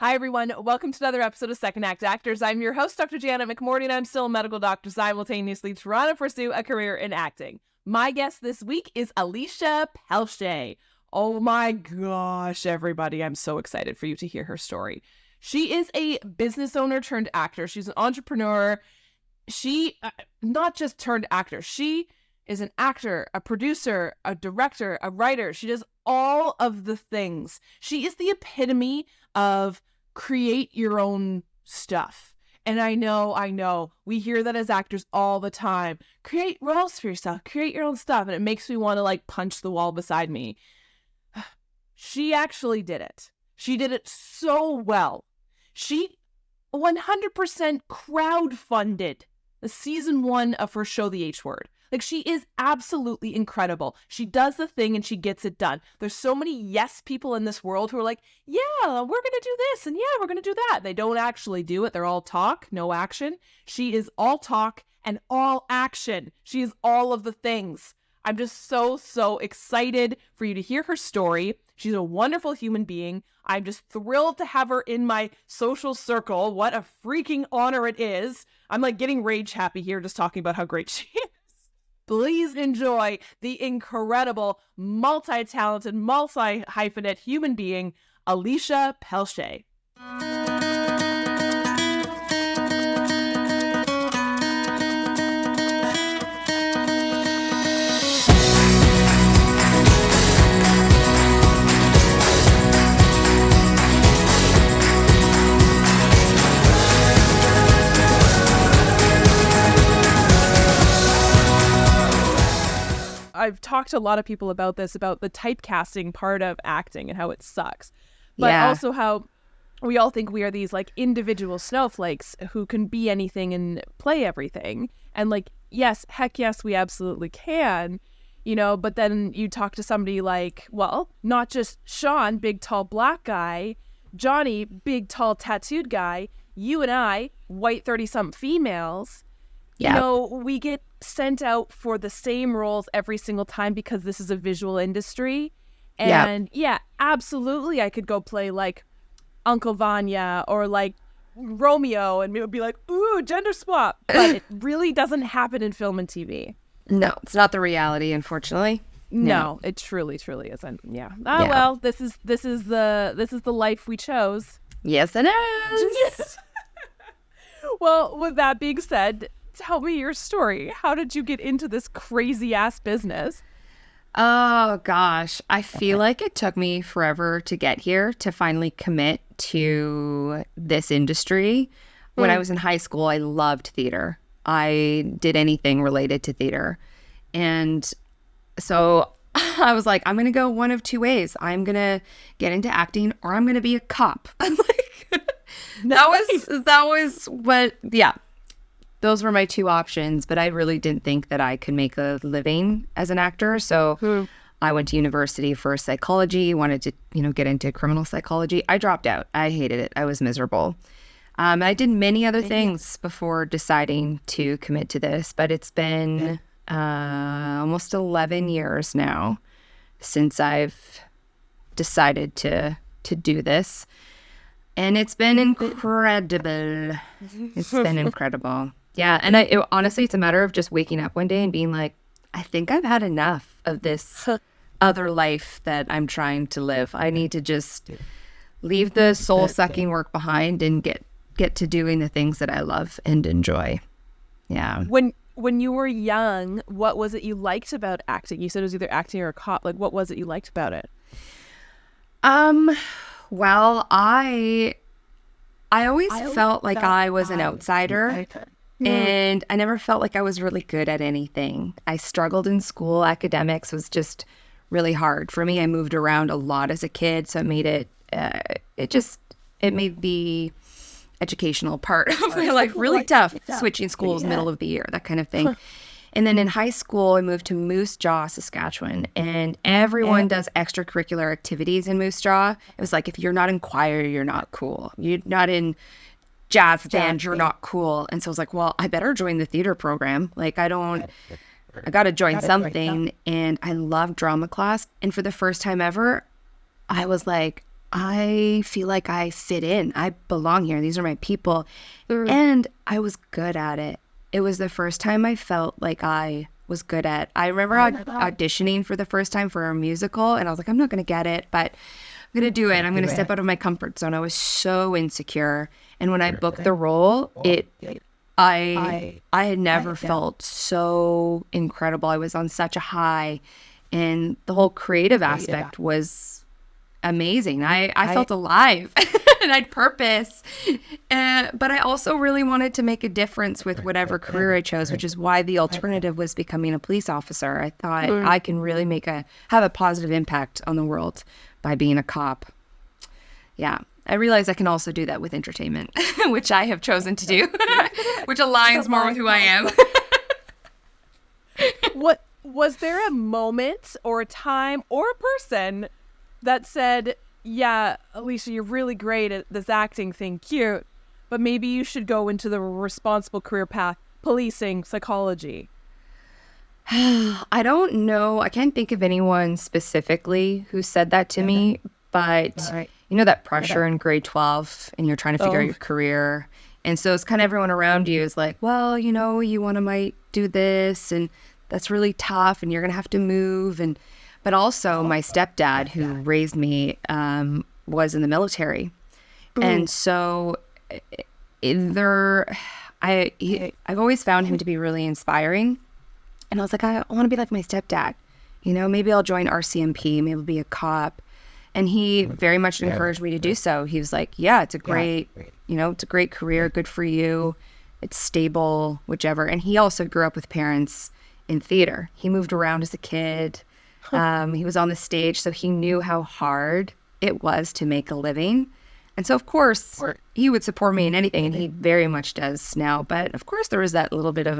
Hi, everyone. Welcome to another episode of Second Act Actors. I'm your host, Dr. Janet McMorty, and I'm still a medical doctor simultaneously trying to pursue a career in acting. My guest this week is Allisha Pelletier. Oh my gosh, everybody. I'm so excited for you to hear her story. She is a business owner turned actor. She's an entrepreneur. She, not just turned actor, she is an actor, a producer, a director, a writer. She does all of the things. She is the epitome of create your own stuff. And I know, we hear that as actors all the time. Create roles for yourself, create your own stuff. And it makes me want to punch the wall beside me. She actually did it. She did it so well. She 100% crowdfunded the season 1 of her show, The H Word. She is absolutely incredible. She does the thing and she gets it done. There's so many yes people in this world who are like, yeah, we're going to do this and yeah, we're going to do that. They don't actually do it. They're all talk, no action. She is all talk and all action. She is all of the things. I'm just so excited for you to hear her story. She's a wonderful human being. I'm just thrilled to have her in my social circle. What a freaking honor it is. I'm getting rage happy here just talking about how great she is. Please enjoy the incredible, multi-talented, multi-hyphenate human being, Allisha Pelletier. I've talked to a lot of people about this, about the typecasting part of acting and how it sucks. But also how we all think we are these individual snowflakes who can be anything and play everything. And yes, heck yes, we absolutely can, but then you talk to somebody not just Sean, big, tall, black guy, Johnny, big, tall, tattooed guy, you and I, white 30-something females. Yep. We get sent out for the same roles every single time because this is a visual industry. And yeah, absolutely, I could go play Uncle Vanya or Romeo and it would be ooh, gender swap. But it really doesn't happen in film and TV. No, it's not the reality, unfortunately. No, it truly isn't. Yeah. Well, this is the life we chose. Yes, it is. Well, with that being said, tell me your story. How did you get into this crazy ass business? Oh gosh, I feel like it took me forever to get here, to finally commit to this industry. When I was in high school, I loved theater. I did anything related to theater. And so I was like, I'm going to go one of two ways. I'm going to get into acting or I'm going to be a cop. That was what, yeah. Those were my two options, but I really didn't think that I could make a living as an actor. So I went to university for psychology, wanted to, get into criminal psychology. I dropped out. I hated it. I was miserable. I did many other things before deciding to commit to this, but it's been almost 11 years now since I've decided to do this. And it's been incredible. It's been incredible. Yeah, and honestly, it's a matter of just waking up one day and being like, I think I've had enough of this other life that I'm trying to live. I need to just leave the soul-sucking work behind and get to doing the things that I love and enjoy. Yeah. When you were young, what was it you liked about acting? You said it was either acting or a cop. What was it you liked about it? Well, I always felt like I was an outsider. And I never felt like I was really good at anything. I struggled in school. Academics was just really hard for me. I moved around a lot as a kid, so it made it made the educational part of my life really tough, switching schools middle of the year, that kind of thing. And then in high school, I moved to Moose Jaw, Saskatchewan, and everyone does extracurricular activities in Moose Jaw. It was if you're not in choir, you're not cool. You're not in jazz band, you're not cool. And so I was like, well, I better join the theater program. I got to join something. And I love drama class. And for the first time ever, I was like, I feel like I fit in. I belong here. These are my people. And I was good at it. It was the first time I felt like I was good at. I remember auditioning for the first time for a musical, and I was like, I'm not going to get it, but I'm going to do it. I'm going to step out of my comfort zone. I was so insecure. And when I booked the role, I had never felt so incredible. I was on such a high, and the whole creative aspect was amazing. I felt alive and I had purpose. But I also really wanted to make a difference with whatever career I chose, which is why the alternative was becoming a police officer. I thought I can really have a positive impact on the world by being a cop. Yeah. I realize I can also do that with entertainment, which I have chosen to do, which aligns more with who I am. What was there a moment or a time or a person that said, yeah, Allisha, you're really great at this acting thing, cute, but maybe you should go into the responsible career path, policing, psychology? I don't know. I can't think of anyone specifically who said that to me, but you know that pressure in grade 12 and you're trying to figure out your career. And so it's kind of everyone around you is like, well, you know, you might do this and that's really tough and you're going to have to move. But also my stepdad who raised me was in the military. And so I've always found him to be really inspiring. And I was like, I want to be like my stepdad. You know, maybe I'll join RCMP, maybe I'll be a cop. And he very much encouraged me to do so. He was like, yeah, it's a great, it's a great career. Good for you. It's stable, whichever. And he also grew up with parents in theater. He moved around as a kid. He was on the stage, so he knew how hard it was to make a living. And so, of course, he would support me in anything, and he very much does now. But, of course, there was that little bit of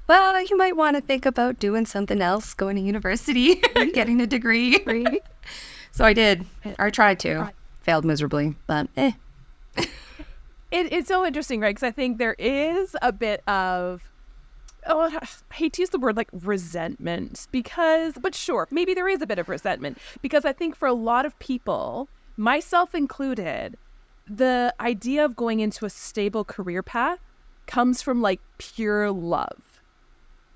well, you might want to think about doing something else, going to university, getting a degree. So I did. I tried to. Failed miserably, but It's so interesting, right? Because I think there is a bit of, I hate to use the word like resentment but sure, maybe there is a bit of resentment because I think for a lot of people, myself included, the idea of going into a stable career path comes from like pure love.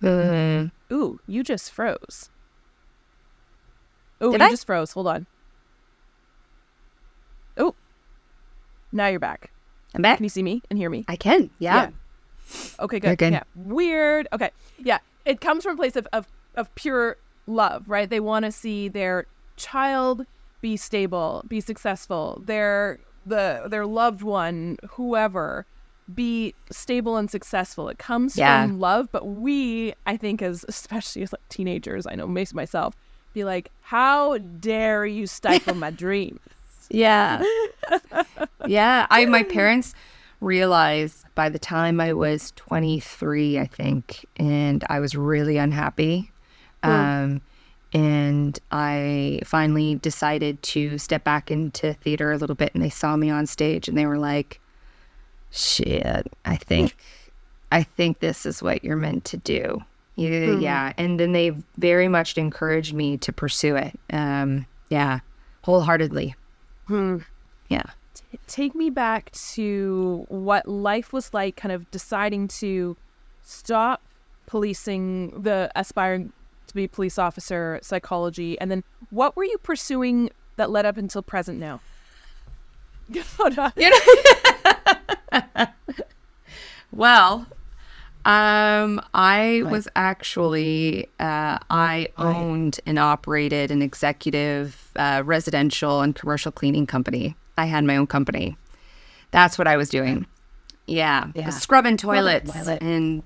Ooh, you just froze. Oh, just froze. Hold on. Oh, now you're back. I'm back. Can you see me and hear me? I can. Yeah. Okay, good. Yeah. Weird. Okay. Yeah. It comes from a place of pure love, right? They want to see their child be stable, be successful, their loved one, whoever, be stable and successful. It comes from love, but I think especially as like teenagers, I know myself, be like, how dare you stifle my dreams? Yeah. Yeah. My parents realized by the time I was 23, I think, and I was really unhappy. And I finally decided to step back into theater a little bit, and they saw me on stage and they were like, shit, I think this is what you're meant to do. Yeah. And then they very much encouraged me to pursue it. Wholeheartedly. Yeah. Take me back to what life was like kind of deciding to stop policing, the aspiring to be police officer, psychology, and then what were you pursuing that led up until present now? Well, I was actually, I owned and operated an executive residential and commercial cleaning company. I had my own company. That's what I was doing. Yeah. Scrubbing toilets and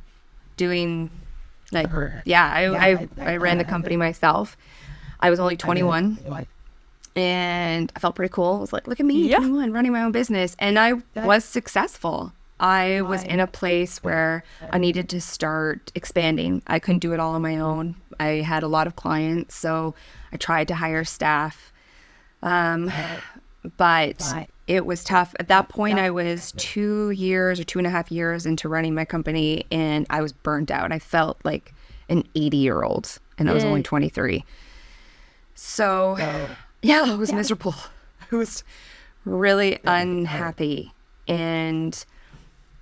doing I ran the company myself. I was only 21 and I felt pretty cool. I was like, look at me, 21, running my own business. And I was successful. I was in a place where I needed to start expanding. I couldn't do it all on my own. I had a lot of clients, so I tried to hire staff. But it was tough. At that point, I was 2 years or 2.5 years into running my company, and I was burnt out. I felt like an 80-year-old, and I was only 23. So, yeah, it was miserable. I was really unhappy, and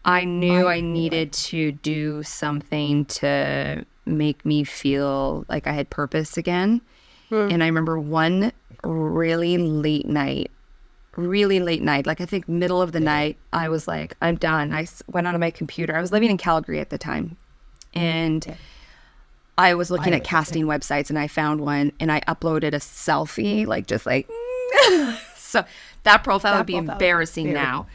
I knew I needed to do something to make me feel like I had purpose again. And I remember one really late night, like I think middle of the night, I was like, I'm done. I went onto my computer. I was living in Calgary at the time, and I was looking at casting websites, and I found one, and I uploaded a selfie, like just like, so that profile would be embarrassing now.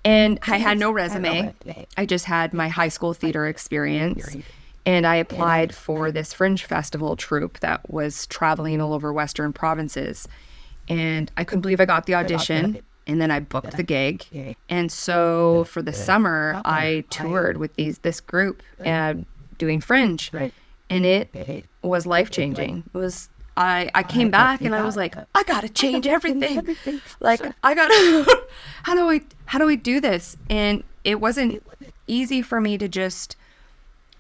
And I had no resume. I just had my high school theater experience. And I applied for this fringe festival troupe that was traveling all over Western provinces. And I couldn't believe I got the audition. And then I booked the gig. And so for the summer, I toured with this group doing fringe. And it was life-changing. It was, I came back and I was like, I gotta change everything. Like, I gotta, how do I do this? And it wasn't easy for me to just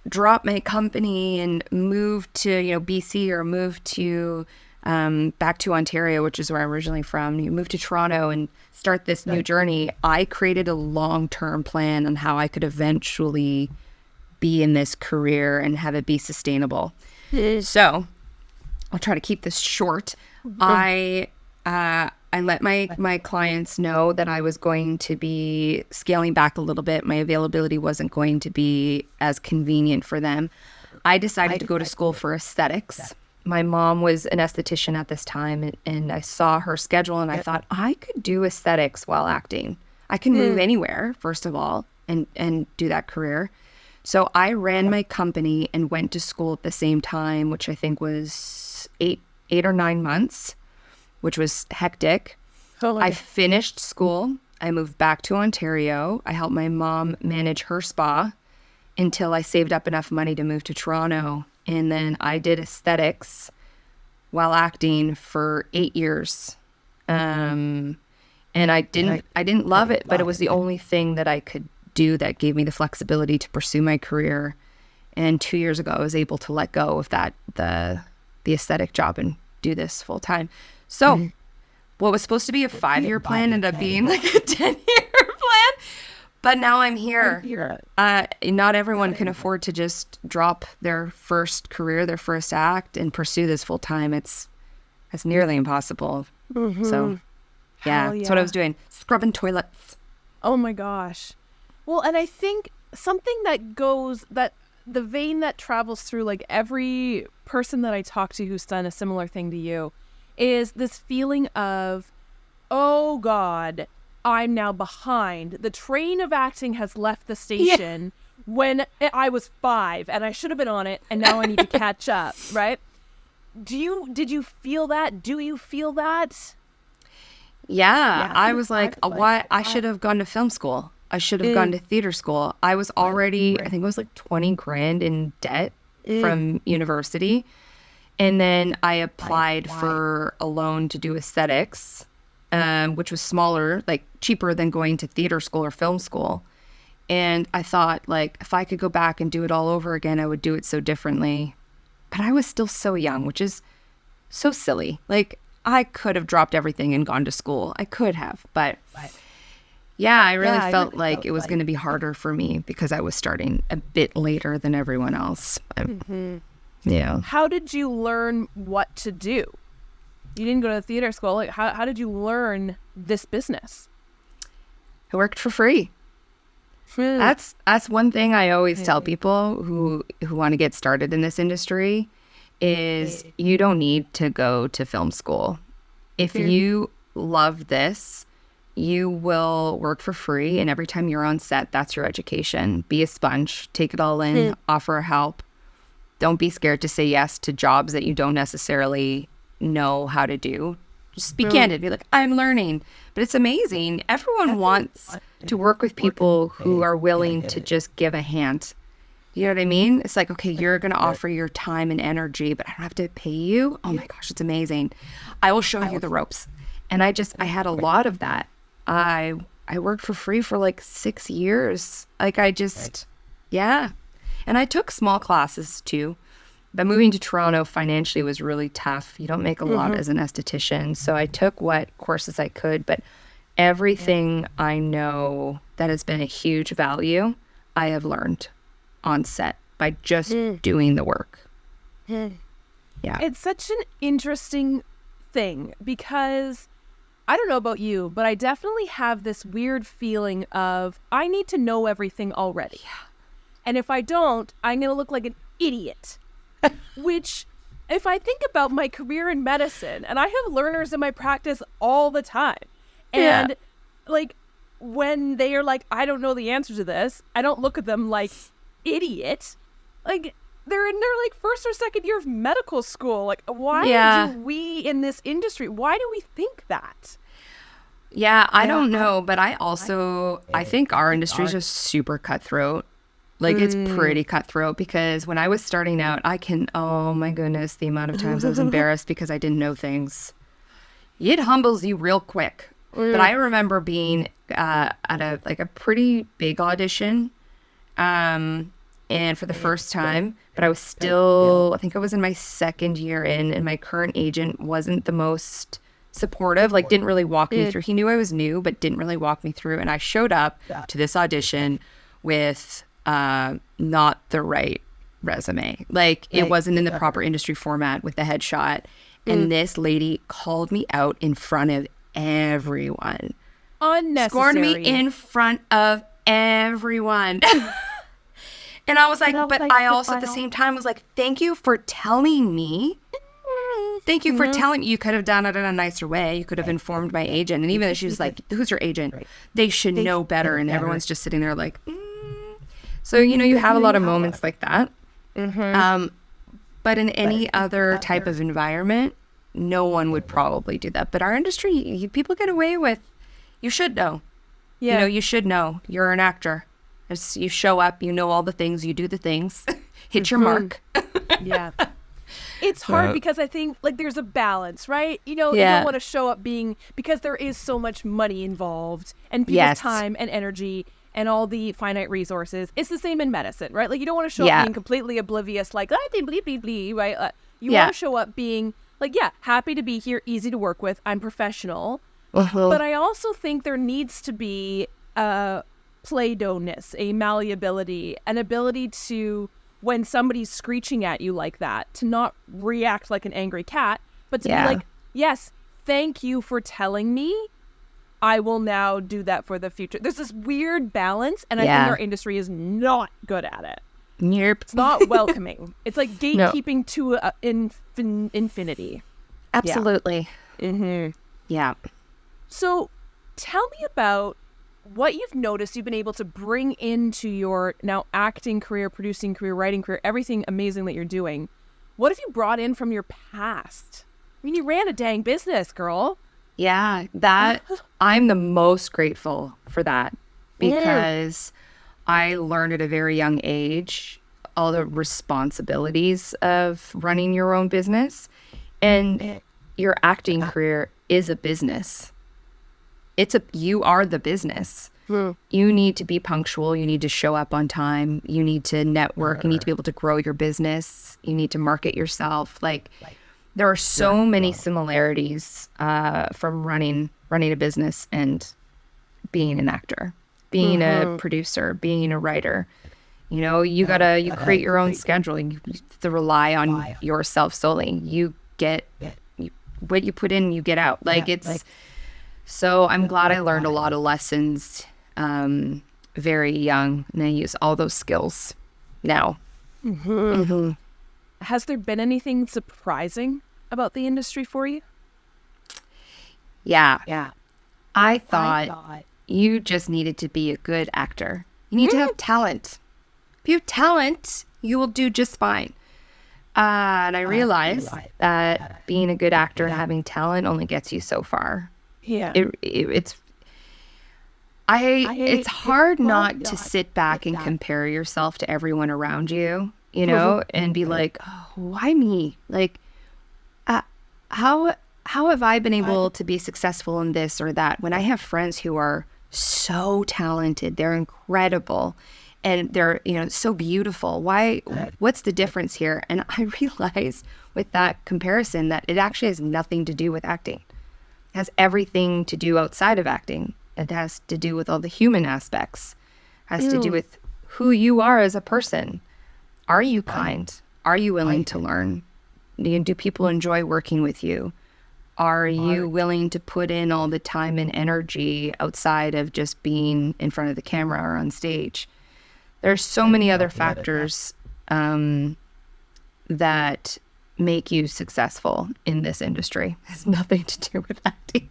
drop my company and move to, BC, or move to back to Ontario, which is where I'm originally from. You move to Toronto and start this new journey. I created a long-term plan on how I could eventually be in this career and have it be sustainable. So I'll try to keep this short. I let my clients know that I was going to be scaling back a little bit. My availability wasn't going to be as convenient for them. I decided to go to school for aesthetics. My mom was an esthetician at this time, and I saw her schedule, and I thought, I could do aesthetics while acting. I can move anywhere, first of all, and do that career. So I ran my company and went to school at the same time, which I think was eight or 9 months, which was hectic. I finished school. I moved back to Ontario. I helped my mom manage her spa until I saved up enough money to move to Toronto. And then I did aesthetics while acting for 8 years. And I didn't love it, but it was the only thing that I could do that gave me the flexibility to pursue my career. And 2 years ago, I was able to let go of the aesthetic job and do this full time. So what was supposed to be a 5-year plan ended up being like a 10-year plan. But now I'm here. Not everyone can afford to just drop their first career, their first act, and pursue this full time. It's nearly impossible. So yeah, that's what I was doing. Scrubbing toilets. Oh my gosh. Well, and I think something that the vein that travels through like every person that I talk to who's done a similar thing to you is this feeling of, oh God, I'm now behind. The train of acting has left the station when I was 5 and I should have been on it, and now I need to catch up, right? Did you feel that? Do you feel that? Yeah, I was like, why? I should have gone to film school. I should have gone to theater school. I was already, I think it was like 20 grand in debt from university. And then I applied for a loan to do aesthetics, which was smaller, like cheaper than going to theater school or film school. And I thought, like, if I could go back and do it all over again, I would do it so differently. But I was still so young, which is so silly. Like, I could have dropped everything and gone to school. I could have, but yeah, I really felt like it was going to be harder for me because I was starting a bit later than everyone else. Yeah. How did you learn what to do? You didn't go to theater school. Like, how did you learn this business? I worked for free. That's one thing I always tell people who want to get started in this industry is you don't need to go to film school. If you love this, you will work for free, and every time you're on set, that's your education. Be a sponge, take it all in, offer help. Don't be scared to say yes to jobs that you don't necessarily know how to do. Just be candid, be like, I'm learning. But it's amazing. Everyone wants to work with people who are willing to just give a hand. You know what I mean? It's like, okay, you're going to offer your time and energy, but I don't have to pay you. Oh my gosh, it's amazing. I will show you the ropes. And I had a lot of that. I worked for free for like 6 years. Like yeah. And I took small classes too, But moving to Toronto financially was really tough. You don't make a lot as an esthetician. So I took what courses I could, but everything I know that has been a huge value, I have learned on set by just doing the work. Yeah. It's such an interesting thing because I don't know about you, but I definitely have this weird feeling of I need to know everything already. Yeah. And if I don't, I'm going to look like an idiot. Which, if I think about my career in medicine, and I have learners in my practice all the time. And like when they are like, I don't know the answer to this, I don't look at them like idiot. Like they're in their like first or second year of medical school. Like why do we in this industry, why do we think that? Yeah, I don't know, but I think our industry is just super cutthroat. Like it's pretty cutthroat because when I was starting out, oh my goodness, the amount of times I was embarrassed because I didn't know things. It humbles you real quick. But I remember being at a pretty big audition, and for the first time, but I was still, I think I was in my second year in, and my current agent wasn't the most supportive, like didn't really walk me through. He knew I was new, but didn't really walk me through. And I showed up to this audition with not the right resume. Like it wasn't in the proper industry format with the headshot. And this lady called me out in front of everyone. Unnecessary. Scorned me in front of everyone. And I was like, but I also at the same time was like, thank you for telling me. Thank you for telling me. You could have done it in a nicer way. You could have informed my agent. And even though she was like, who's your agent? They should know better. And everyone's just sitting there like, So, you have a lot of moments like that. But in any other type of environment, no one would probably do that. But our industry, people get away with, you should know. Yeah. You should know. You're an actor. You show up, you know all the things, you do the things, hit your mark. Yeah. It's hard because I think like there's a balance, right? You don't want to show up because there is so much money involved and people's time and energy and all the finite resources. It's the same in medicine, right? Like you don't want to show up being completely oblivious, like, right? You want to show up being like, happy to be here, easy to work with. I'm professional. But I also think there needs to be Play-Doh-ness, a malleability, an ability to, when somebody's screeching at you like that, to not react like an angry cat, but to be like, yes, thank you for telling me. I will now do that for the future. There's this weird balance, and I think our industry is not good at it. Nope. It's not welcoming. It's like gatekeeping to infinity. Absolutely. Yeah. So tell me about what you've noticed you've been able to bring into your now acting career, producing career, writing career, everything amazing that you're doing. What have you brought in from your past? I mean, you ran a dang business, girl. Yeah, I'm the most grateful for that because I learned at a very young age all the responsibilities of running your own business, and your acting career is a business. You are the business. You need to be punctual. You need to show up on time. You need to network. You need to be able to grow your business. You need to market yourself. Like there are so many similarities from running a business and being an actor, being a producer, being a writer. You create your own schedule. You have to rely on yourself solely. You get what you put in, you get out. So I'm glad I learned a lot of lessons very young, and I use all those skills now. Has there been anything surprising about the industry for you? Yeah. I thought you just needed to be a good actor. You need to have talent. If you have talent, you will do just fine. And I realized that being a good actor and having talent only gets you so far. Yeah. It's hard not to sit back and compare yourself to everyone around you, and be like, oh, why me? Like, how have I been able to be successful in this or that when I have friends who are so talented, they're incredible, and they're, so beautiful. What's the difference here? And I realize with that comparison that it actually has nothing to do with acting. It has everything to do outside of acting. It has to do with all the human aspects. It has to do with who you are as a person. Are you kind? Are you willing to learn? Do people enjoy working with you? Are you willing to put in all the time and energy outside of just being in front of the camera or on stage? There's so many other factors that make you successful in this industry. It has nothing to do with acting.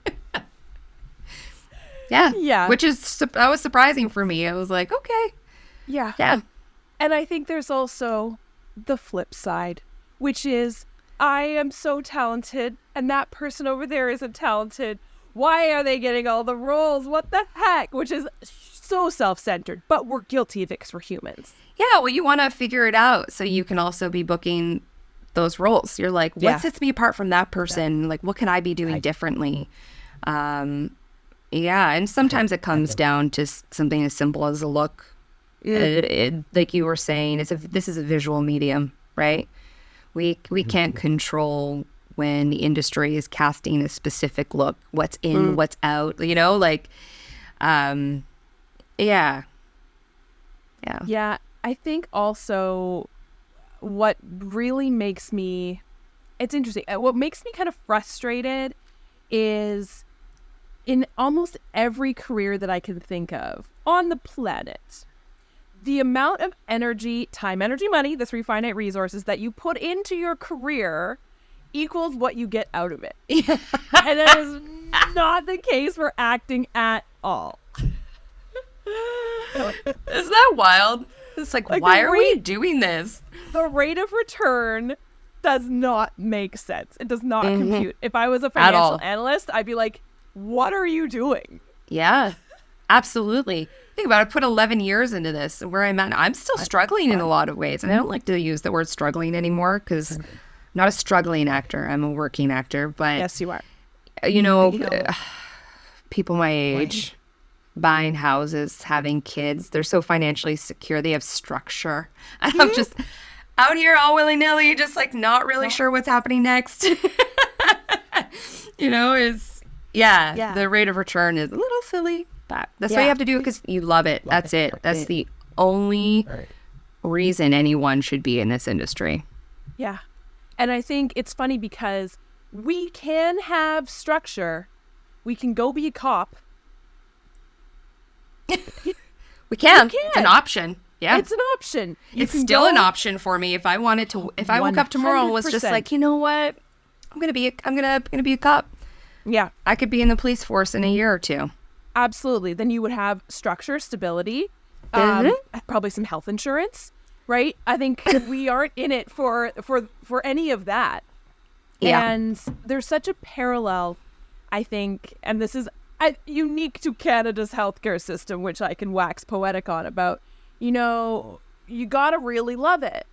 Yeah. Which that was surprising for me. I was like, okay. Yeah. Yeah. And I think there's also the flip side, which is I am so talented and that person over there isn't talented. Why are they getting all the roles? What the heck? Which is so self-centered, but we're guilty of it because we're humans. Yeah, well, you want to figure it out so you can also be booking those roles. You're like, what sets me apart from that person? Like, what can I be doing differently? And sometimes it comes down to something as simple as a look. Like you were saying, this is a visual medium, right? We can't control when the industry is casting a specific look, what's in, what's out, Yeah, I think also what really makes me, it's interesting, what makes me kind of frustrated is in almost every career that I can think of on the planet, the amount of energy, time, energy, money, the three finite resources that you put into your career equals what you get out of it. And that is not the case for acting at all. Isn't that wild? It's like why are we doing this? The rate of return does not make sense. It does not compute. If I was a financial analyst, I'd be like, what are you doing? Yeah, absolutely. Think about it. I put 11 years into this. Where I'm at, I'm still struggling in a lot of ways. And I don't like to use the word struggling anymore because I'm not a struggling actor. I'm a working actor. But yes, you are. People my age buying houses, having kids, they're so financially secure. They have structure. And I'm just out here all willy-nilly, just like not really sure what's happening next. The rate of return is a little silly. But that's why you have to do it because you love it. That's it. That's the only reason anyone should be in this industry. Yeah. And I think it's funny because we can have structure. We can go be a cop. We can. It's an option. Yeah. It's an option. It's still an option for me if I wanted to. If I woke up tomorrow and was just like, you know what? I'm gonna be a cop. Yeah. I could be in the police force in a year or two. Absolutely. Then you would have structure, stability, probably some health insurance, right? I think we aren't in it for any of that. Yeah. And there's such a parallel, I think, and this is unique to Canada's healthcare system, which I can wax poetic on about. You gotta really love it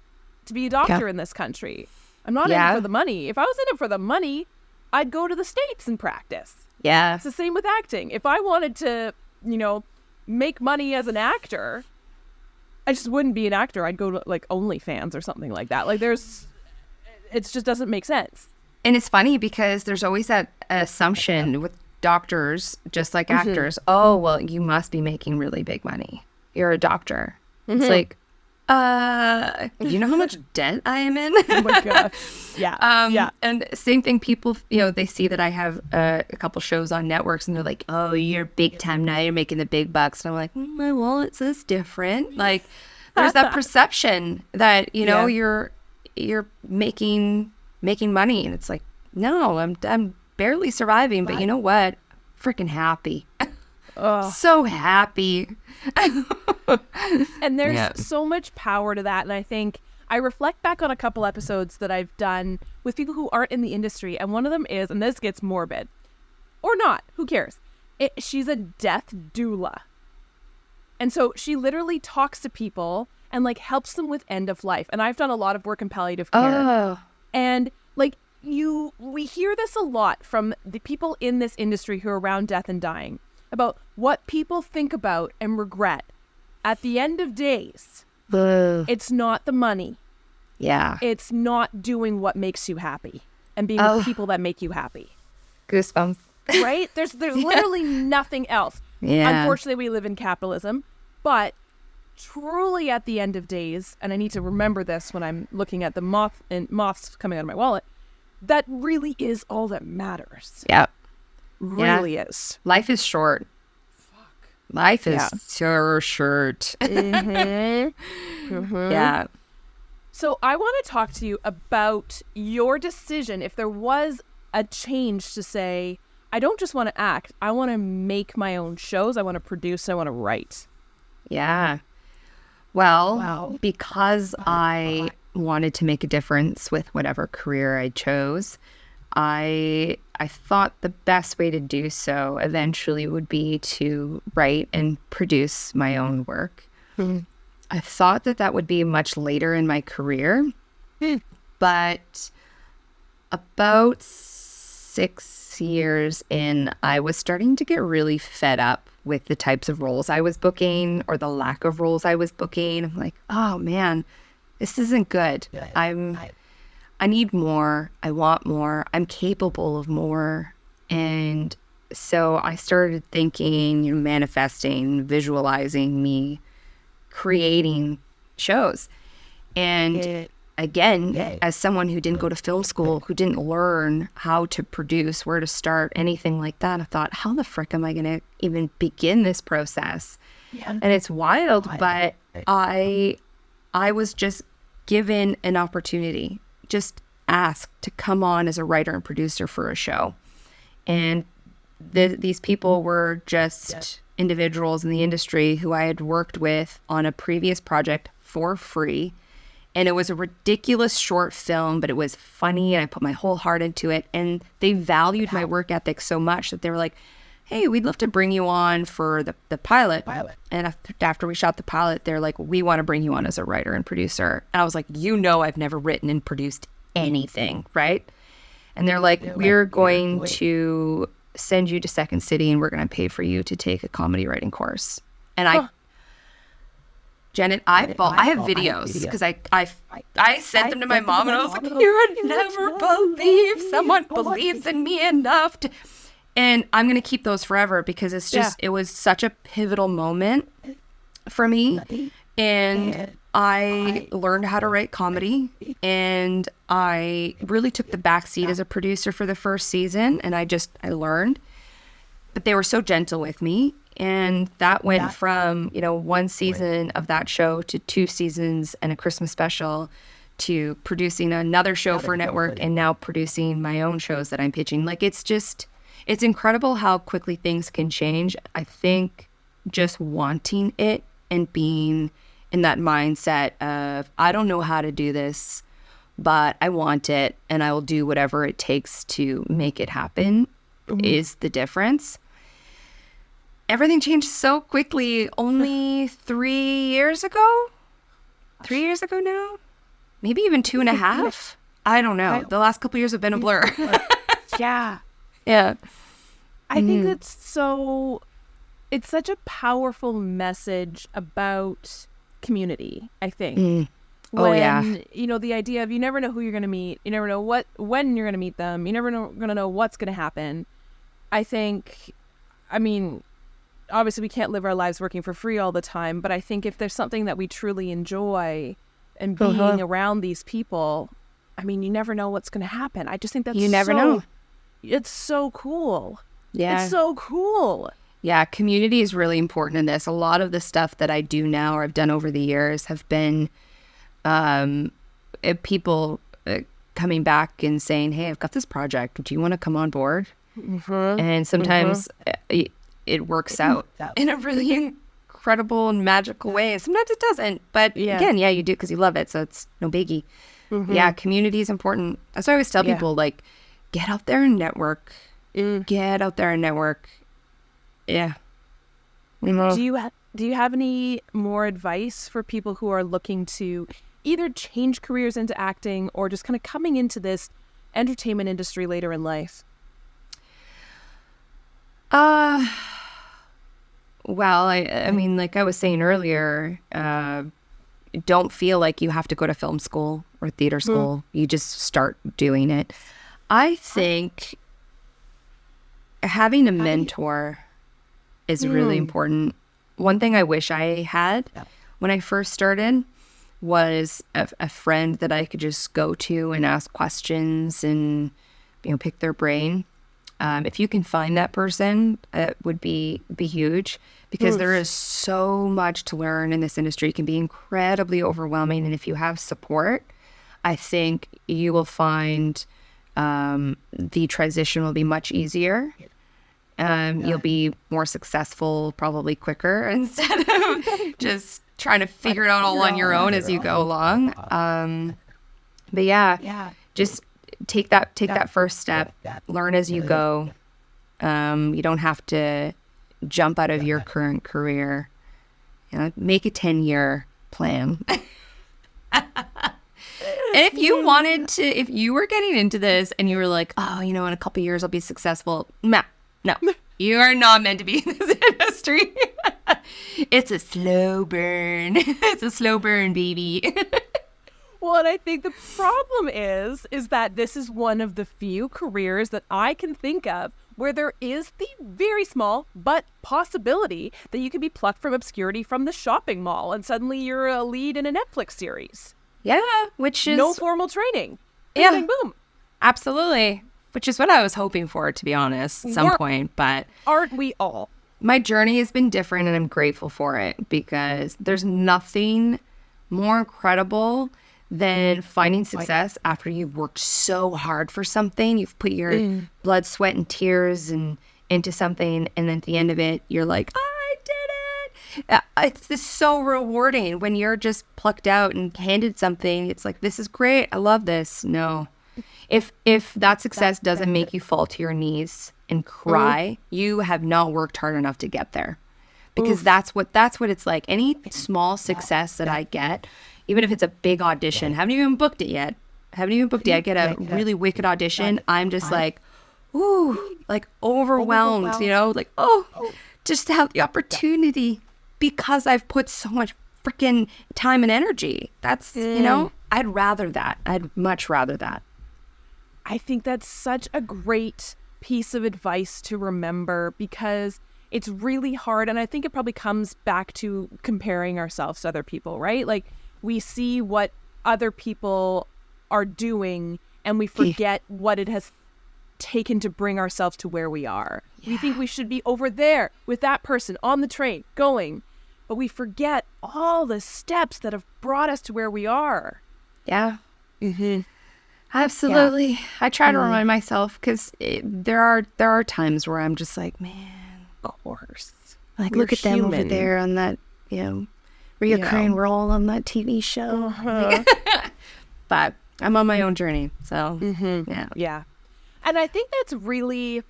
to be a doctor in this country. I'm not in it for the money. If I was in it for the money, I'd go to the States and practice. Yeah. It's the same with acting. If I wanted to, make money as an actor, I just wouldn't be an actor. I'd go to like OnlyFans or something like that. Like it just doesn't make sense. And it's funny because there's always that assumption with doctors, just like actors. Oh, well, you must be making really big money. You're a doctor. It's like, you know how much debt I am in? Oh my God. Yeah. And same thing, people, they see that I have a couple shows on networks and they're like, oh, you're big time now. You're making the big bucks. And I'm like, my wallet says different. Like there's that perception that, you're making money. And it's like, no, I'm barely surviving. But you know what? Freaking happy. So happy. And there's so much power to that. And I think I reflect back on a couple episodes that I've done with people who aren't in the industry. And one of them is, and this gets morbid or not, who cares? She's a death doula. And so she literally talks to people and like helps them with end of life. And I've done a lot of work in palliative care. And like we hear this a lot from the people in this industry who are around death and dying about what people think about and regret at the end of days, Ugh. it's not the money. Yeah. It's not doing what makes you happy and being with people that make you happy. Goosebumps. Right? There's literally nothing else. Yeah. Unfortunately, we live in capitalism, but truly at the end of days, and I need to remember this when I'm looking at the moths coming out of my wallet, that really is all that matters. Yeah. Really is. Life is short. Life is so short. Yeah. So I want to talk to you about your decision. If there was a change to say, I don't just want to act, I want to make my own shows, I want to produce, I want to write. Yeah. Well, because I wanted to make a difference with whatever career I chose, I thought the best way to do so eventually would be to write and produce my own work. I thought that would be much later in my career, but about 6 years in, I was starting to get really fed up with the types of roles I was booking or the lack of roles I was booking. I'm like, oh man, this isn't good. I need more. I want more. I'm capable of more. And so I started thinking, manifesting, visualizing me creating shows. And again, as someone who didn't go to film school, who didn't learn how to produce, where to start, anything like that, I thought, how the frick am I going to even begin this process? And it's wild, but I was just given an opportunity, just asked to come on as a writer and producer for a show. And these people were just individuals in the industry who I had worked with on a previous project for free. And it was a ridiculous short film, but it was funny and I put my whole heart into it. And they valued my work ethic so much that they were like, hey, we'd love to bring you on for the pilot. And after we shot the pilot, they're like, we want to bring you on as a writer and producer. And I was like, I've never written and produced anything, right? And they're like, we're going to send you to Second City and we're going to pay for you to take a comedy writing course. And Janet, I have videos because I sent them to my mom and I was like, you would never believe someone believes in me enough to... And I'm going to keep those forever because it's just, it was such a pivotal moment for me. And I learned how to write comedy and I really took the backseat as a producer for the first season. And I learned, but they were so gentle with me. And that went from, one season of that show to 2 seasons and a Christmas special to producing another show for a network and now producing my own shows that I'm pitching. Like, it's incredible how quickly things can change. I think just wanting it and being in that mindset of, I don't know how to do this, but I want it and I will do whatever it takes to make it happen is the difference. Everything changed so quickly only 3 years ago. 3 years ago now? Maybe even 2.5. I don't know. The last couple of years have been a blur. Yeah. I think it's such a powerful message about community, I think. The idea of you never know who you're going to meet. You never know when you're going to meet them. You never going to know what's going to happen. Obviously we can't live our lives working for free all the time, but I think if there's something that we truly enjoy and being around these people, you never know what's going to happen. I just think that's know. It's so cool. Yeah. It's so cool. Yeah, community is really important in this. A lot of the stuff that I do now or I've done over the years have been people coming back and saying, hey, I've got this project. Do you want to come on board? And sometimes it works out in a really incredible and magical way. And sometimes it doesn't. But again, you do because you love it. So it's no biggie. Yeah, community is important. That's why I always tell people, like, get out there and network. Get out there and network. Yeah. Do you have any more advice for people who are looking to either change careers into acting or just kind of coming into this entertainment industry later in life? Well, I mean, like I was saying earlier, don't feel like you have to go to film school or theater school. You just start doing it. I think having a mentor is really important. One thing I wish I had when I first started was a friend that I could just go to and ask questions and, pick their brain. If you can find that person, it would be huge, because there is so much to learn in this industry. It can be incredibly overwhelming. And if you have support, I think you will find the transition will be much easier. You'll be more successful, probably quicker, instead of just trying to figure it out all on your own as you go along. But just take that first step, learn as you go. You don't have to jump out of your current career. Make a 10-year plan. And if you wanted to, if you were getting into this and you were like, oh, in a couple of years I'll be successful. No, you are not meant to be in this industry. It's a slow burn. It's a slow burn, baby. Well, and I think the problem is that this is one of the few careers that I can think of where there is the very small but possibility that you can be plucked from obscurity from the shopping mall and suddenly you're a lead in a Netflix series. Yeah, which is... no formal training. Yeah. Bing, boom. Absolutely. Which is what I was hoping for, to be honest, at some point. But aren't we all? My journey has been different, and I'm grateful for it, because there's nothing more incredible than finding success after you've worked so hard for something. You've put your blood, sweat, and tears into something, and then at the end of it, you're like, I did it. It's so rewarding when you're just plucked out and handed something. It's like, this is great. I love this. No. If that success doesn't make you fall to your knees and cry, you have not worked hard enough to get there. Because that's what it's like. Any small success that I get, even if it's a big audition, haven't even booked it yet. I get a really wicked audition. I'm just like, ooh, like overwhelmed, like, just to have the opportunity, because I've put so much freaking time and energy. That's, I'd rather that. I'd much rather that. I think that's such a great piece of advice to remember, because it's really hard. And I think it probably comes back to comparing ourselves to other people, right? Like, we see what other people are doing and we forget what it has taken to bring ourselves to where we are. Yeah. We think we should be over there with that person on the train going, but we forget all the steps that have brought us to where we are. Yeah. Mm-hmm. Absolutely. Yeah. I try to remind myself, because there are times where I'm just like, man, of course. Like, look at them over there on that, reoccurring role on that TV show. But I'm on my own journey. So, yeah. And I think that's really,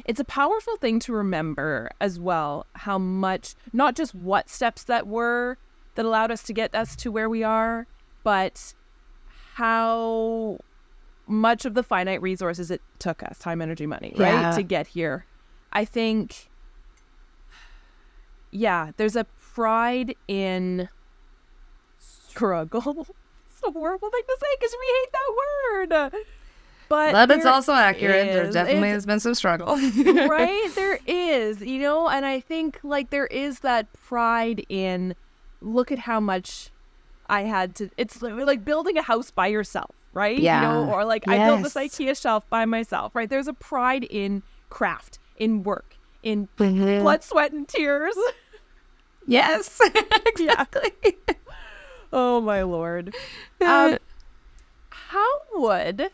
it's a powerful thing to remember as well, how much, not just what steps that allowed us to get us to where we are, but how much of the finite resources it took us, time, energy, money, right, to get here. I think, there's a pride in struggle. It's a horrible thing to say because we hate that word. But it's also accurate. There definitely has been some struggle. Right? There is, and I think, like, there is that pride in, look at how much I had to, it's like building a house by yourself, right? Yeah. Or like, I built this IKEA shelf by myself, right? There's a pride in craft, in work, in blood, sweat, and tears. Yes, exactly. Oh, my Lord. How would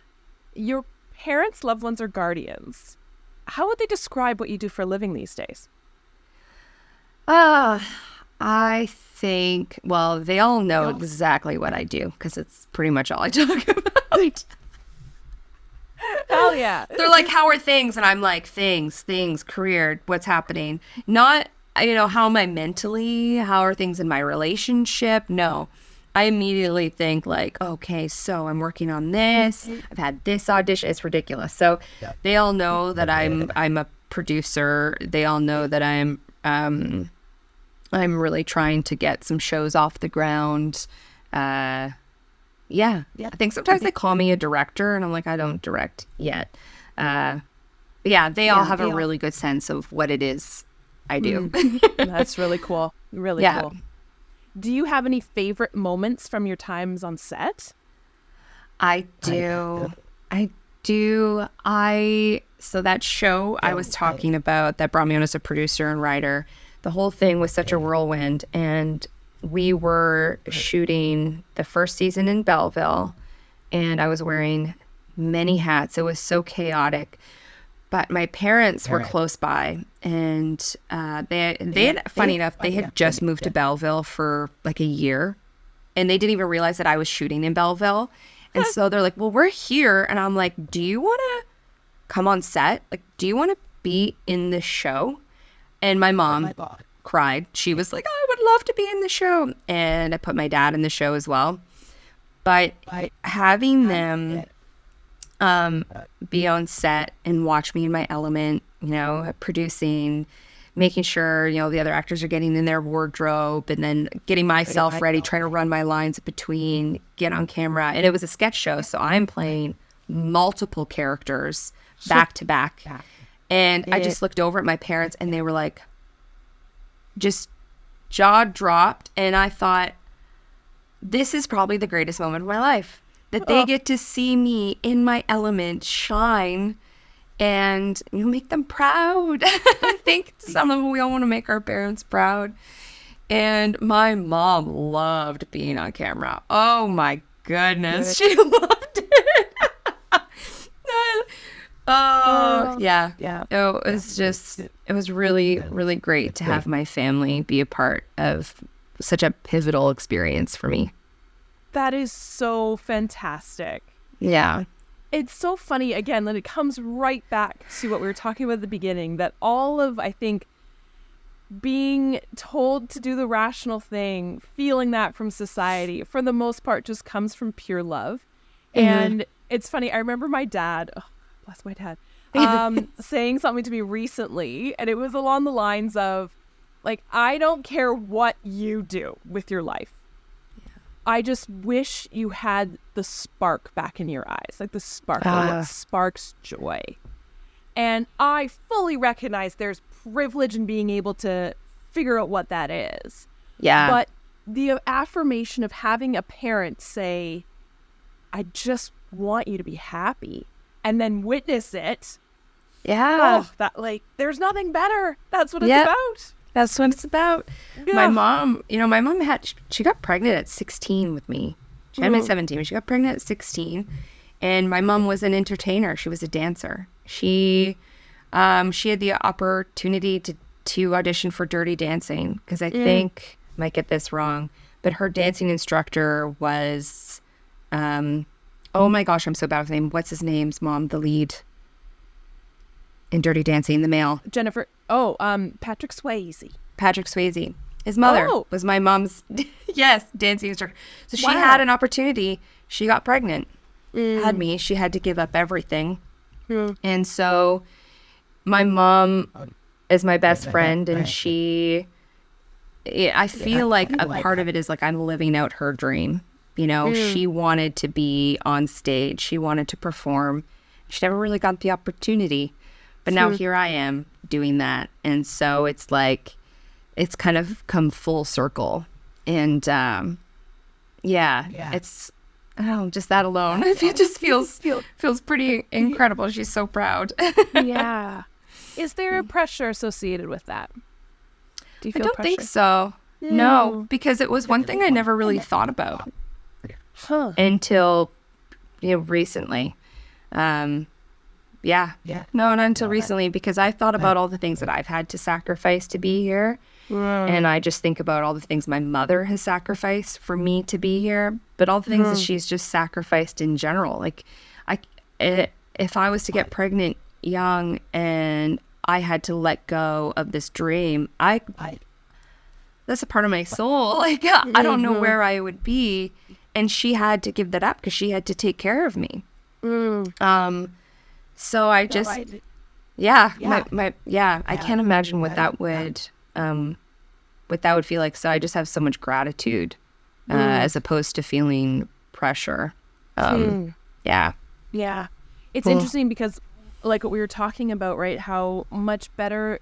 your parents, loved ones, or guardians, how would they describe what you do for a living these days? I think, well, they all know exactly what I do, because it's pretty much all I talk about. Hell yeah. They're like, how are things? And I'm like, things, career, what's happening? Not, how am I mentally? How are things in my relationship? No. I immediately think like, okay, so I'm working on this. I've had this audition. It's ridiculous. So they all know that I'm a producer. They all know that I'm I'm really trying to get some shows off the ground. I think sometimes they call me a director, and I'm like, I don't direct yet. They all have a really good sense of what it is I do. That's really cool. Really cool. Do you have any favorite moments from your times on set? I do. So that show I was talking about that brought me on as a producer and writer, the whole thing was such a whirlwind. And we were shooting the first season in Belleville, and I was wearing many hats. It was so chaotic. But my parents were close by, and they had, funny enough, they had just moved to Belleville for like a year, and they didn't even realize that I was shooting in Belleville. And so they're like, well, we're here. And I'm like, do you want to come on set? Like, do you want to be in the show? And my mom cried. She was like, I would love to be in the show. And I put my dad in the show as well. But having them be on set and watch me in my element, producing, making sure, the other actors are getting in their wardrobe, and then getting myself ready, trying to run my lines between, get on camera. And it was a sketch show, so I'm playing multiple characters back to back. And I just looked over at my parents, and they were like, just jaw dropped. And I thought, this is probably the greatest moment of my life, that they get to see me in my element shine, and make them proud. I think some of them, we all want to make our parents proud. And my mom loved being on camera. Oh my goodness. She loved it. Yeah. It was really, really great to have my family be a part of such a pivotal experience for me. That is so fantastic. Yeah. It's so funny, again, that it comes right back to what we were talking about at the beginning, that all of, I think, being told to do the rational thing, feeling that from society, for the most part, just comes from pure love. And it's funny, I remember my dad, bless my dad, saying something to me recently, and it was along the lines of, like, I don't care what you do with your life. I just wish you had the spark back in your eyes, like the sparkle that sparks joy. And I fully recognize there's privilege in being able to figure out what that is. Yeah. But the affirmation of having a parent say, I just want you to be happy, and then witness it. Yeah. Oh, that, like, there's nothing better. That's what it's about. That's what it's about. Yeah. My mom, she got pregnant at 16 with me. She had me at 17, but she got pregnant at 16. And my mom was an entertainer. She was a dancer. She had the opportunity to audition for Dirty Dancing, because I think, I might get this wrong, but her dancing instructor was, oh my gosh, I'm so bad with the name. What's his name's mom, the lead in Dirty Dancing, the male? Patrick Swayze. Patrick Swayze. His mother was my mom's, dancing instructor. So she had an opportunity. She got pregnant, had me. She had to give up everything. And so my mom is my best friend, and I feel like a part of it is like I'm living out her dream. She wanted to be on stage. She wanted to perform. She never really got the opportunity. But now here I am doing that. And so it's like, it's kind of come full circle. And it's, I don't know, just that alone. It just feels pretty incredible. She's so proud. Yeah. Is there a pressure associated with that? Do you feel I don't pressure? think so. No, because it was one thing I never really thought about until recently. No, not until recently, because I thought about all the things that I've had to sacrifice to be here. And I just think about all the things my mother has sacrificed for me to be here, but all the things that she's just sacrificed in general. Like, if I was to get pregnant young and I had to let go of this dream, that's a part of my soul. Like, I don't know where I would be. And she had to give that up because she had to take care of me. So I just, I can't imagine what that would what that would feel like. So I just have so much gratitude as opposed to feeling pressure. Yeah. Yeah. It's interesting because like what we were talking about, right? How much better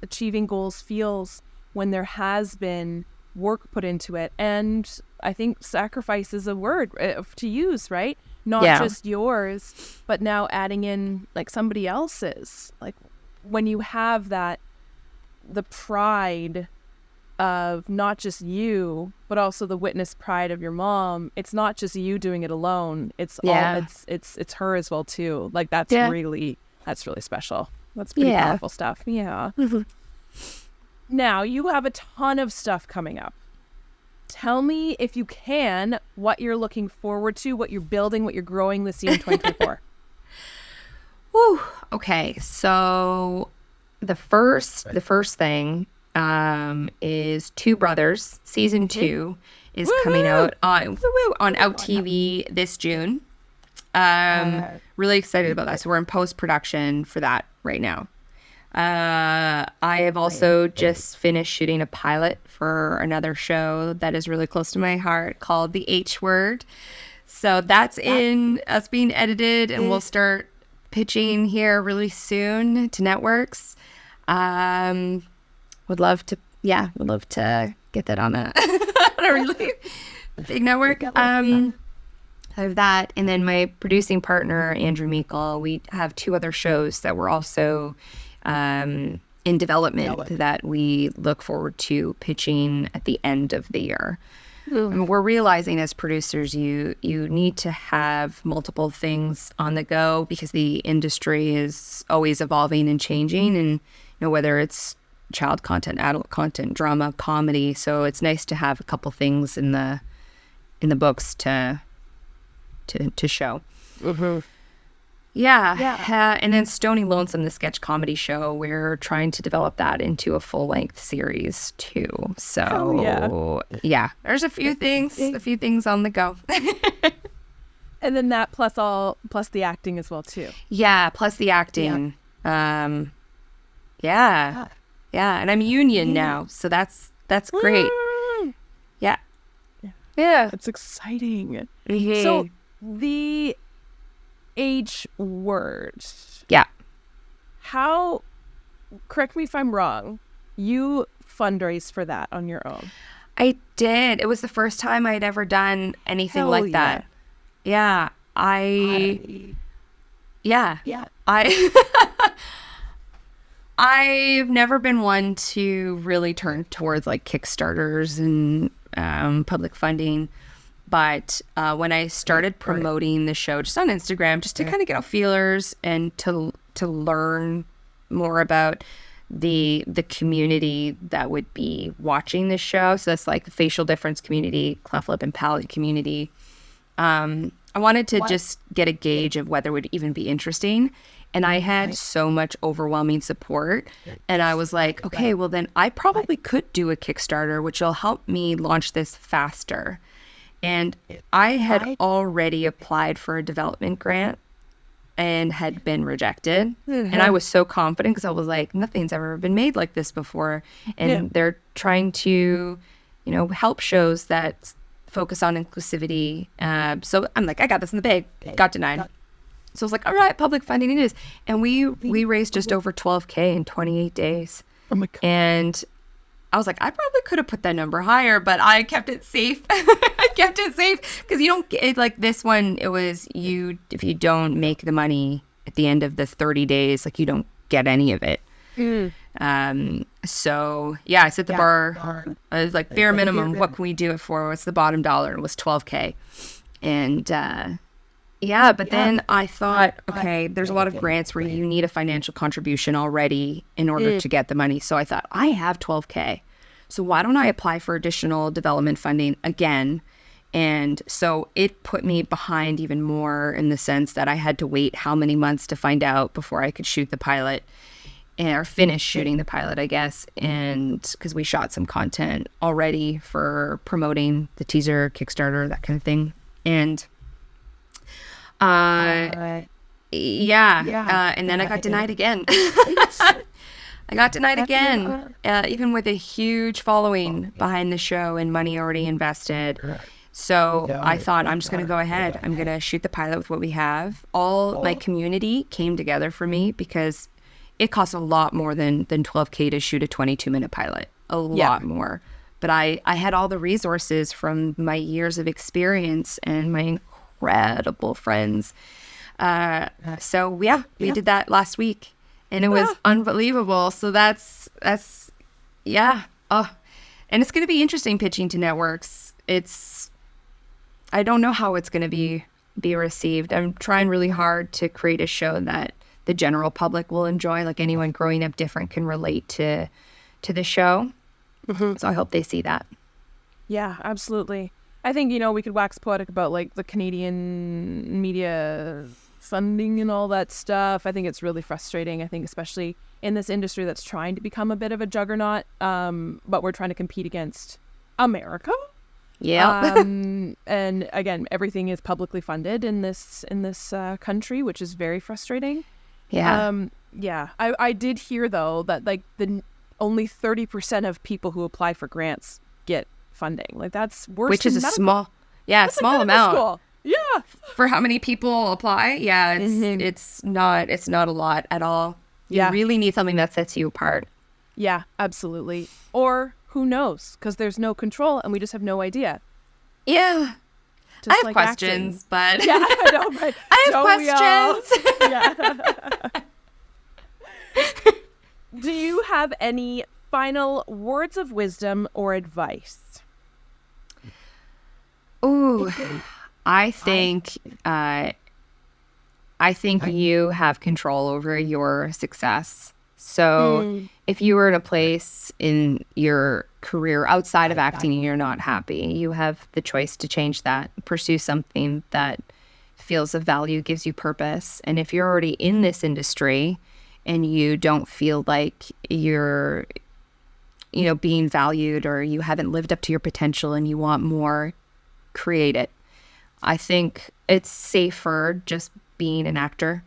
achieving goals feels when there has been work put into it. And I think sacrifice is a word to use, right? Not just yours, but now adding in like somebody else's. Like when you have that, the pride of not just you, but also the witness pride of your mom. It's not just you doing it alone. It's all it's her as well too. Like that's really special. That's pretty powerful stuff. Yeah. Now you have a ton of stuff coming up. Tell me, if you can, what you're looking forward to, what you're building, what you're growing this year in 2024. Woo. Okay, so the first thing is Two Brothers season 2 is coming out on Out TV this June. Really excited about that. So we're in post-production for that right now. I have also just finished shooting a pilot for another show that is really close to my heart called The H Word. So that's being edited, and we'll start pitching here really soon to networks. Would love to get that on a really big network. I have that, and then my producing partner Andrew Meikle. We have 2 other shows that we're also in development that we look forward to pitching at the end of the year. And we're realizing as producers, you need to have multiple things on the go because the industry is always evolving and changing, and whether it's child content, adult content, drama, comedy. So it's nice to have a couple things in the books to show. And then Stony Lonesome, the sketch comedy show, we're trying to develop that into a full-length series too. So there's a few things on the go. And then that plus the acting as well too. Plus the acting. And I'm union now, so that's great. It's exciting. So the H Word. How, correct me if I'm wrong, you fundraised for that on your own? I did. It was the first time I'd ever done anything like that. I've never been one to really turn towards like Kickstarters and public funding. But when I started promoting the show just on Instagram, just to kind of get out feelers and to learn more about the community that would be watching the show. So that's like the facial difference community, cleft lip and palate community. I wanted to just get a gauge of whether it would even be interesting. And I had so much overwhelming support. And I was like, okay, well then I probably could do a Kickstarter, which will help me launch this faster. And I had already applied for a development grant and had been rejected. And I was so confident because I was like, nothing's ever been made like this before. And they're trying to, help shows that focus on inclusivity. So I'm like, I got this in the bag. Got denied. So I was like, all right, public funding it is. And we raised just over $12,000 in 28 days. Oh my God. And I was like, I probably could have put that number higher, but I kept it safe. I kept it safe because you don't get like this one. It was if you don't make the money at the end of the 30 days, like you don't get any of it. So I set the bar. I was like, bare minimum, what can we do it for? What's the bottom dollar? It was $12,000. And but then I thought, okay, there's a lot of grants where you need a financial contribution already in order to get the money. So I thought, I have $12,000. So why don't I apply for additional development funding again? And so it put me behind even more in the sense that I had to wait how many months to find out before I could shoot the pilot or finish shooting the pilot, I guess. And because we shot some content already for promoting the teaser, Kickstarter, that kind of thing. And and then I got denied again. I got denied again, even with a huge following behind the show and money already invested. So I thought, I'm just going to go ahead. I'm going to shoot the pilot with what we have. All my community came together for me because it costs a lot more than $12K to shoot a 22-minute pilot. A lot more. But I had all the resources from my years of experience and my incredible friends. So we did that last week. And it was unbelievable. So that's Oh, and it's going to be interesting pitching to networks. I don't know how it's going to be received. I'm trying really hard to create a show that the general public will enjoy. Like anyone growing up different can relate to the show. Mm-hmm. So I hope they see that. Yeah, absolutely. I think, we could wax poetic about like the Canadian media funding and all that stuff. I think it's really frustrating. I think especially in this industry that's trying to become a bit of a juggernaut, but we're trying to compete against America. Yeah. And again, everything is publicly funded in this country, which is very frustrating. Yeah. I did hear though that like only 30% of people who apply for grants get funding. Like that's worse. Which is a small amount. School. Yeah. For how many people apply? Yeah, it's not a lot at all. You really need something that sets you apart. Yeah, absolutely. Or who knows? Because there's no control and we just have no idea. Yeah. Just I have like questions, acting. but yeah, I know, right? I have questions. Yeah. Do you have any final words of wisdom or advice? Ooh, I think you have control over your success. So if you were in a place in your career outside of acting and you're not happy, you have the choice to change that, pursue something that feels of value, gives you purpose. And if you're already in this industry and you don't feel like you're, being valued or you haven't lived up to your potential and you want more, create it. I think it's safer just being an actor.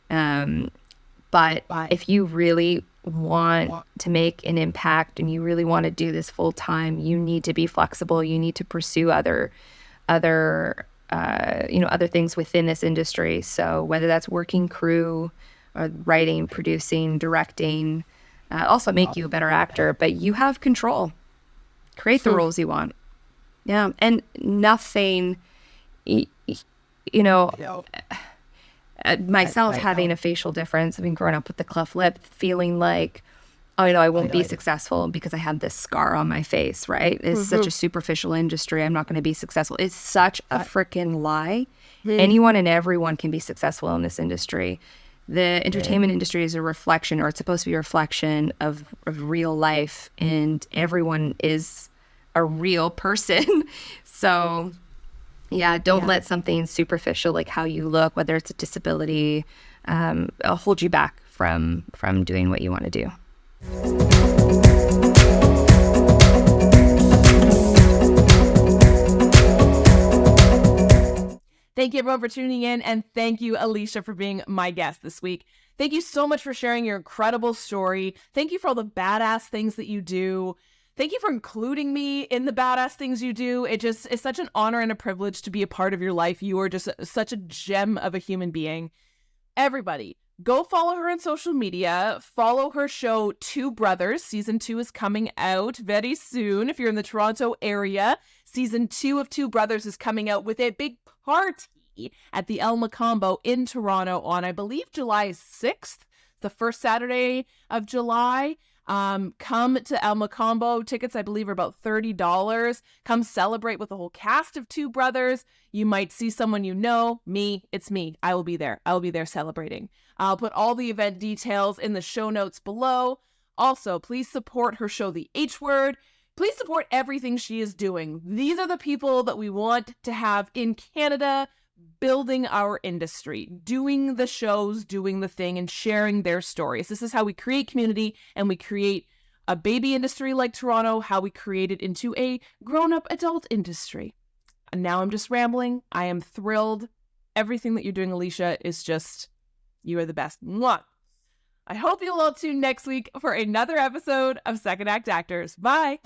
But if you really want to make an impact and you really want to do this full time, you need to be flexible. You need to pursue other things within this industry. So whether that's working crew or writing, producing, directing, also make you a better actor, but you have control. Create the roles you want. Yeah. And nothing, myself having a facial difference, having grown up with the cleft lip, feeling like, I won't be successful because I have this scar on my face, right? It's such a superficial industry. I'm not going to be successful. It's such a freaking lie. Anyone and everyone can be successful in this industry. The entertainment industry is a reflection, or it's supposed to be a reflection of real life, and everyone is a real person. So don't let something superficial like how you look, whether it's a disability, hold you back from doing what you want to do. Thank you everyone for tuning in, and thank you, Allisha, for being my guest this week. Thank you so much for sharing your incredible story. Thank you for all the badass things that you do. Thank you for including me in the badass things you do. It's such an honor and a privilege to be a part of your life. You are just such a gem of a human being. Everybody, go follow her on social media. Follow her show, Two Brothers. Season 2 is coming out very soon. If you're in the Toronto area, Season 2 of Two Brothers is coming out with a big party at the El Macombo in Toronto on, I believe, July 6th, the first Saturday of July. Come to El Macombo. Tickets, I believe, are about $30. Come celebrate with the whole cast of Two Brothers. You might see someone you know. Me, it's me. I will be there. I will be there celebrating. I'll put all the event details in the show notes below. Also, please support her show, The H Word. Please support everything she is doing. These are the people that we want to have in Canada, building our industry, doing the shows, doing the thing, and sharing their stories. This is how we create community, and we create a baby industry like Toronto, how we create it into a grown-up adult industry. And now I'm just rambling. I am thrilled. Everything that you're doing, Allisha, is just, you are the best. Mwah. I hope you'll all tune next week for another episode of Second Act Actors. Bye.